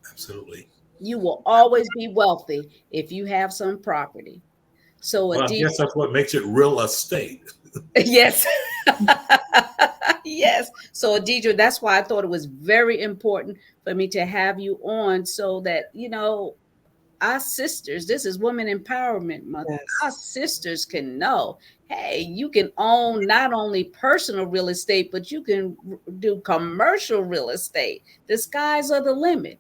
Absolutely. You will always be wealthy if you have some property. So, Well, I Adi, guess that's what makes it real estate. yes. Yes. So, Odeidra, that's why I thought it was very important for me to have you on so that, our sisters, this is Women Empowerment Month, our Yes. sisters can know, hey, you can own not only personal real estate, but you can do commercial real estate. The skies are the limit.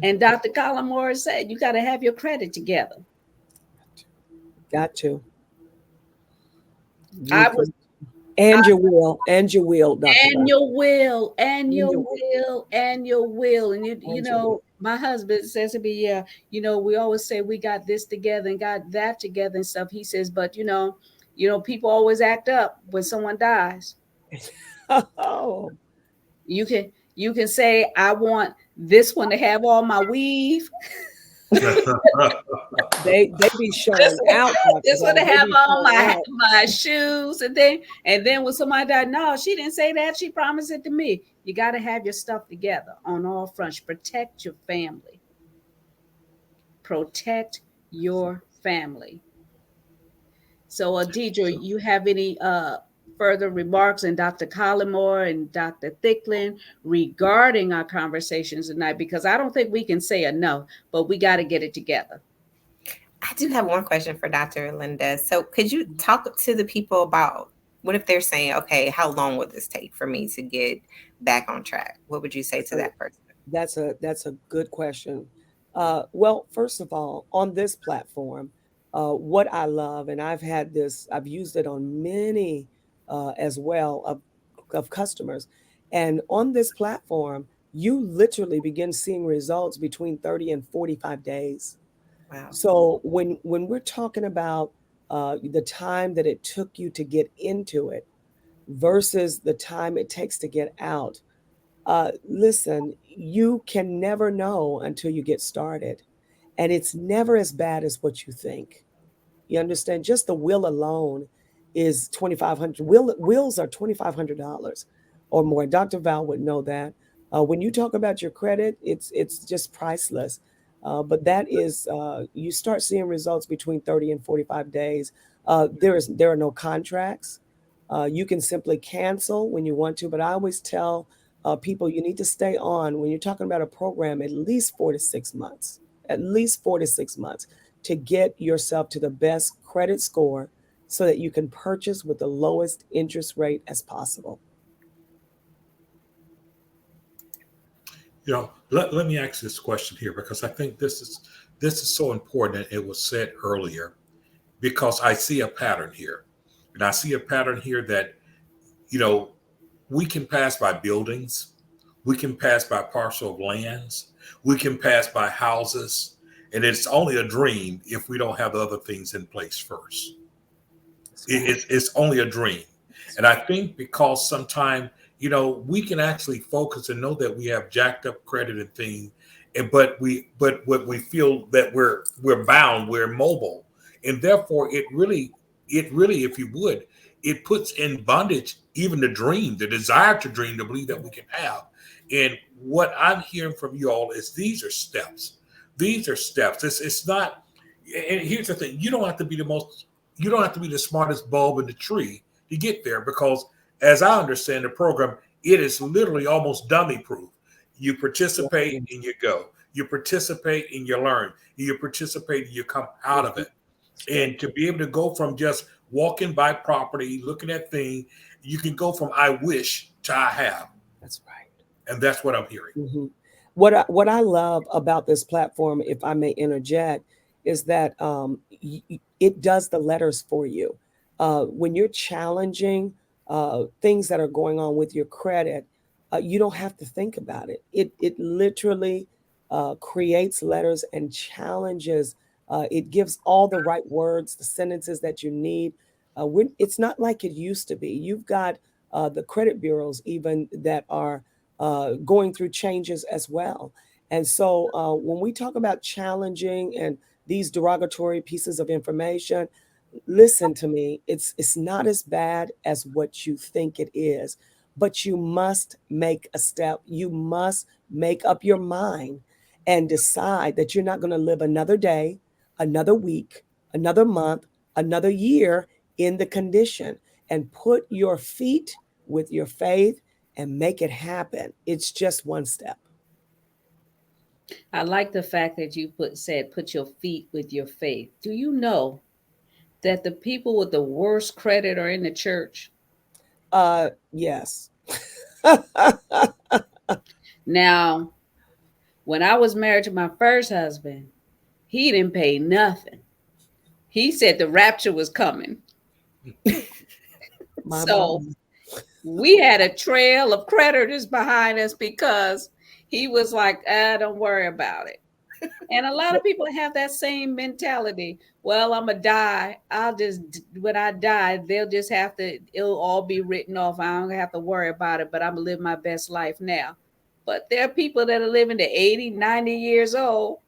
And Dr. Colin Morris said, you got to have your credit together. Got to. You I was can. And you will, Dr. And Val. your will, and And your you will, will, and your will. And you and you will. know, my husband says to me, yeah, we always say we got this together and got that together and stuff. He says, but people always act up when someone dies. Oh, You can say, I want this one to have all my weave. they be This showing one, out, Dr. this one Val. to They have be all showing my out. my shoes, and then when somebody died, no, she didn't say that. She promised it to me. You got to have your stuff together on all fronts. Protect your family. Protect your family. So, Deidre, So, you have any further remarks, and Dr. Collymore and Dr. Thicklin, regarding our conversations tonight? Because I don't think we can say enough, but we got to get it together. I do have one question for Dr. Linda. So, could you talk to the people about what if they're saying, okay, how long will this take for me to get back on track? What would you say to So that person? that's a good question. Well, first of all, on this platform, what I love, and I've used it on many as well of customers, and on this platform, you literally begin seeing results between 30 and 45 days. Wow. So when we're talking about the time that it took you to get into it versus the time it takes to get out, listen, you can never know until you get started. And it's never as bad as what you think. You understand? Just the will alone is 2,500. Wills are $2,500 or more. Dr. Val would know that. When you talk about your credit, it's just priceless. But that is you start seeing results between 30 and 45 days. There are no contracts. You can simply cancel when you want to, but I always tell people you need to stay on when you're talking about a program at least 4 to 6 months. At least 4 to 6 months to get yourself to the best credit score so that you can purchase with the lowest interest rate as possible. let me ask this question here because I think this is so important. And it was said earlier because I see a pattern here, and I see a pattern here that you know we can pass by buildings, we can pass by parcel of lands, we can pass by houses, and it's only a dream if we don't have the other things in place first. That's right. It's only a dream. That's And I think because sometimes, we can actually focus and know that we have jacked up credit and things, but what we feel that we're bound, we're mobile. And therefore it really, if you would, it puts in bondage even the dream, the desire to dream, to believe that we can have. And what I'm hearing from you all is these are steps. These are steps. It's not, and here's the thing, you don't have to be the smartest bulb in the tree to get there because, as I understand the program, it is literally almost dummy proof. You participate right. and you go. You participate and you learn. You participate and you come out of Mhm. it. Yeah, And to be able to go from just walking by property, looking at things, you can go from I wish to I have. that's right. And that's what I'm hearing. What I love about this platform, if I may interject, is that it does the letters for you. When you're challenging things that are going on with your credit, you don't have to think about it. It literally creates letters and challenges. It gives all the right words, the sentences that you need. It's not like it used to be. You've got the credit bureaus even that are going through changes as well. And so when we talk about challenging and these derogatory pieces of information, listen to me. It's not as bad as what you think it is, but you must make a step. You must make up your mind and decide that you're not going to live another day, another week, another month, another year in the condition, and put your feet with your faith and make it happen. It's just one step. I like the fact that you said put your feet with your faith. Do you know that the people with the worst credit are in the church? Yes. Now, when I was married to my first husband, he didn't pay nothing. He said the rapture was coming. My. So we had a trail of creditors behind us because he was like, don't worry about it. And a lot of people have that same mentality. Well, I'm gonna die. When I die, they'll just have to, it'll all be written off. I don't have to worry about it, but I'm gonna live my best life now. But there are people that are living to 80, 90 years old,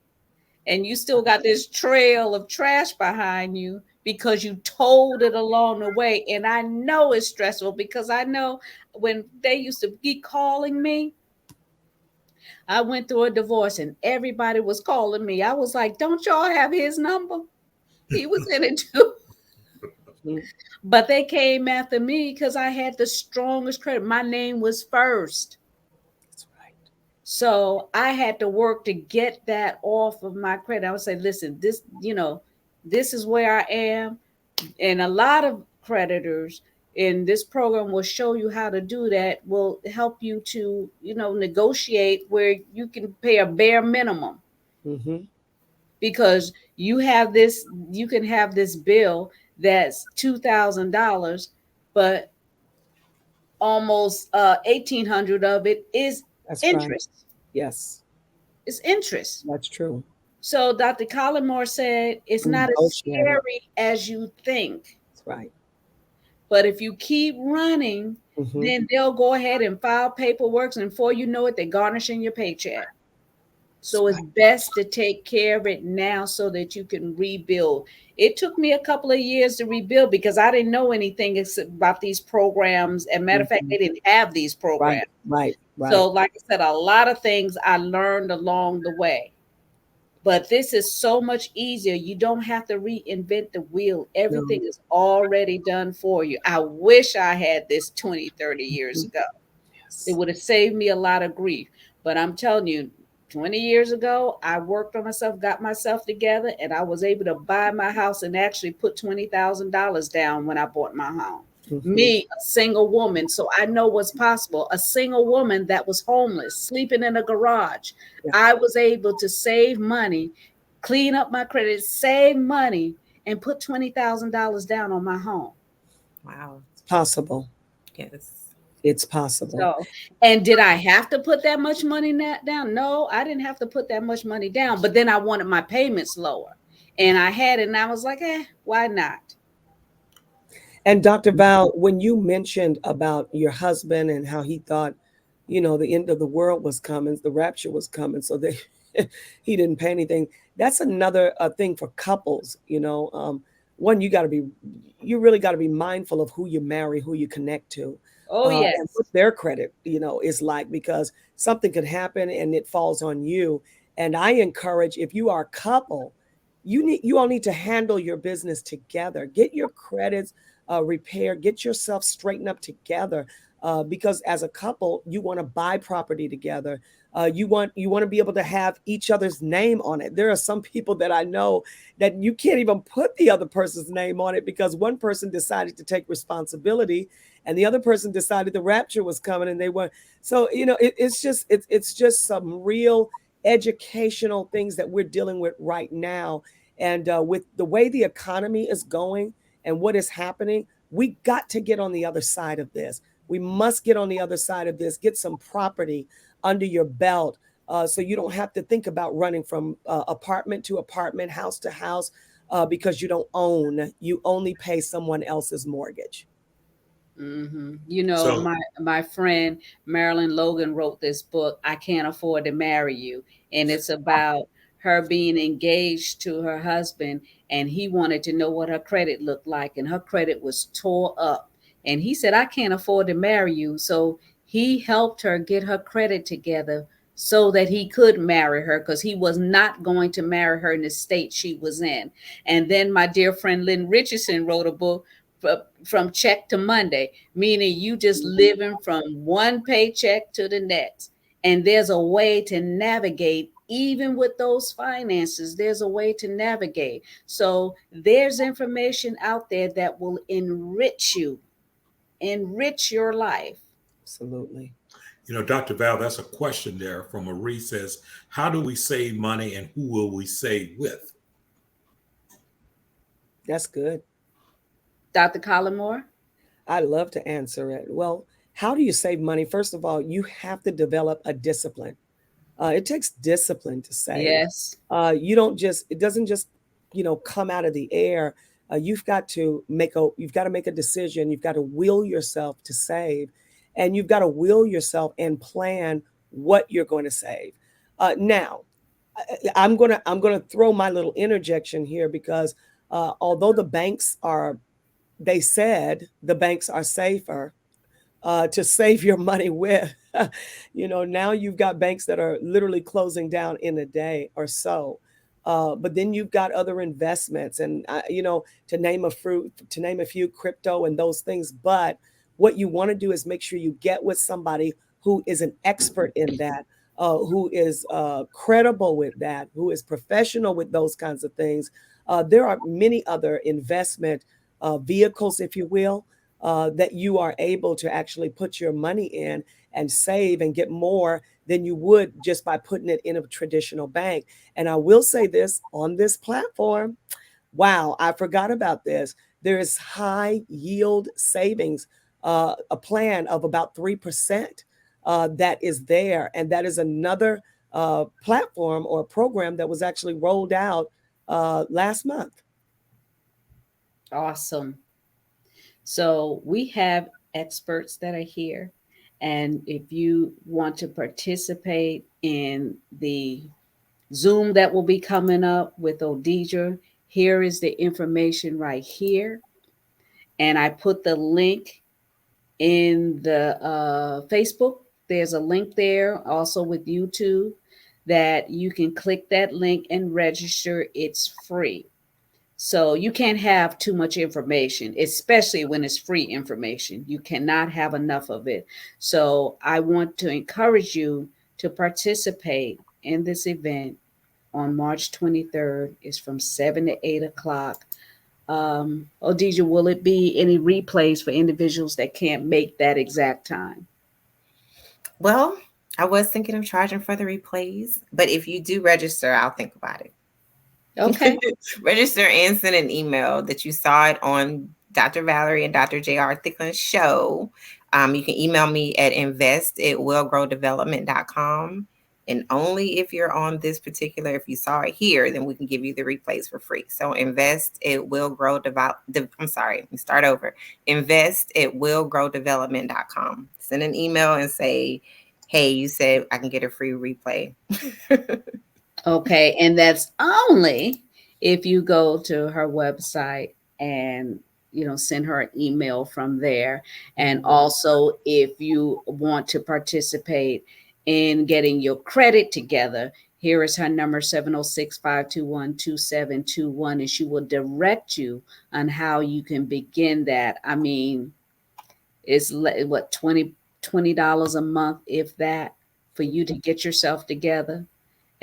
and you still got this trail of trash behind you because you told it along the way. And I know it's stressful because I know when they used to be calling me, I went through a divorce and everybody was calling me. I was like, don't y'all have his number? He was in it too. Mhm. But they came after me because I had the strongest credit. My name was first. That's right. So I had to work to get that off of my credit. I would say, listen, this is where I am. And a lot of creditors in this program will show you how to do that, will help you to, negotiate where you can pay a bare minimum Hmm. because you can have this bill that's $2,000, but almost 1,800 of it is That's right. interest. Yes, It's interest. that's true. So Dr. Colin Moore said it's We not as negotiate it. scary as you think. That's right. But if you keep running, Hmm. then they'll go ahead and file paperwork, and before you know it, they're garnishing your paycheck. That's So it's right. best to take care of it now so that you can rebuild. It took me a couple of years to rebuild because I didn't know anything about these programs. And matter of fact, Hmm. they didn't have these Right, programs. right, right. So, like I said, a lot of things I learned along the way. But this is so much easier. You don't have to reinvent the wheel. No. Everything is already done for you. I wish I had this 20, 30 years Mhm. ago. It Yes. would have saved me a lot of grief. But I'm telling you, 20 years ago, I worked on myself, got myself together, and I was able to buy my house and actually put $20,000 down when I bought my home. Hmm. Me, a single woman, so I know what's possible. A single woman that was homeless, sleeping in a garage. Yeah. I was able to save money, clean up my credit, save money, and put $20,000 down on my home. Wow. It's possible. Yes. It's possible. So, and did I have to put that much money down? No, I didn't have to put that much money down. But then I wanted my payments lower, and I had it, and I was like, why not? And Dr. Val, when you mentioned about your husband and how he thought, the end of the world was coming, the rapture was coming, so they he didn't pay anything. That's another thing for couples. One, you really got to be mindful of who you marry, who you connect to, Oh and what yes. their credit, is like, because something could happen and it falls on you. And I encourage, if you are a couple, you all need to handle your business together. Get your credits repair, get yourself straightened up together. Because as a couple, you want to buy property together. You want to be able to have each other's name on it. There are some people that I know that you can't even put the other person's name on it because one person decided to take responsibility, and the other person decided the rapture was coming, and they were. So it's just some real educational things that we're dealing with right now, and with the way the economy is going and what is happening, we got to get on the other side of this. We must get on the other side of this, get some property under your belt, so you don't have to think about running from apartment to apartment, house to house, because you don't own, you only pay someone else's mortgage. You know, So my friend Marilyn Logan wrote this book, I Can't Afford to Marry You, and it's about her being engaged to her husband, and he wanted to know what her credit looked like, and her credit was tore up. And he said, I can't afford to marry you. So he helped her get her credit together so that he could marry her because he was not going to marry her in the state she was in. And then my dear friend Lynn Richardson wrote a book, from check to Monday, meaning you just living from one paycheck to the next. And there's a way to navigate, even with those finances, there's a way to navigate. So there's information out there that will enrich your life. Absolutely. Dr. Val, that's a question there from Marie says, how do we save money and who will we save with? That's good. Dr. Collymore? I love to answer it. Well, how do you save money? First of all, you have to develop a discipline. It takes discipline to save. Yes. You don't just, it doesn't just, come out of the air. You've got to make a decision. You've got to will yourself to save, and you've got to will yourself and plan what you're going to save. Now, I'm gonna throw my little interjection here because although they said the banks are safer to save your money with. Now you've got banks that are literally closing down in a day or so. But then you've got other investments, and to name a few, crypto and those things. But what you want to do is make sure you get with somebody who is an expert in that, who is credible with that, who is professional with those kinds of things. There are many other investment vehicles, if you will, that you are able to actually put your money in and save and get more than you would just by putting it in a traditional bank. And I will say this on this platform. Wow, I forgot about this. There is high yield savings, a plan of about 3% that is there. And that is another platform or program that was actually rolled out last month. Awesome. So we have experts that are here. And if you want to participate in the Zoom that will be coming up with Odeidra, here is the information right here. And I put the link in the Facebook. There's a link there also with YouTube that you can click that link and register. It's free. So you can't have too much information, especially when it's free information. You cannot have enough of it. So I want to encourage you to participate in this event on March 23rd. It's from 7 to 8 o'clock. Odeidra, will it be any replays for individuals that can't make that exact time? Well, I was thinking of charging for the replays, but if you do register, I'll think about it. Okay. Register and send an email that you saw it on Dr. Valerie and Dr. J.R. Thicklin's show. You can email me at invest@willgrowdevelopment.com. And only if you're on this particular, if you saw it here, then we can give you the replays for free. So I'm sorry, let me start over. Invest@willgrowdevelopment.com. Send an email and say, hey, you said I can get a free replay. Okay. And that's only if you go to her website and send her an email from there. And also if you want to participate in getting your credit together, here is her number, 706-521-2721, and she will direct you on how you can begin that. I mean, it's what, $20 a month, if that, for you to get yourself together.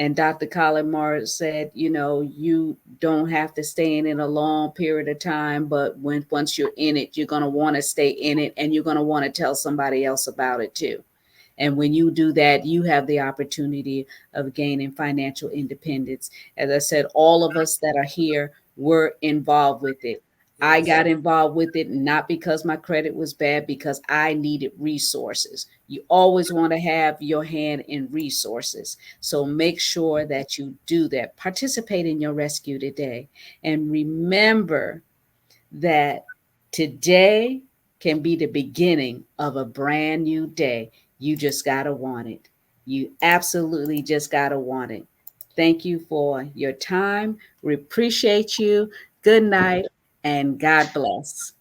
And Dr. Colin Moore said, you don't have to stay in it a long period of time, but once you're in it, you're going to want to stay in it, and you're going to want to tell somebody else about it too. And when you do that, you have the opportunity of gaining financial independence. As I said, all of us that are here were involved with it. I got involved with it not because my credit was bad, because I needed resources. You always want to have your hand in resources. So make sure that you do that. Participate in your rescue today. And remember that today can be the beginning of a brand new day. You just got to want it. You absolutely just got to want it. Thank you for your time. We appreciate you. Good night and God bless.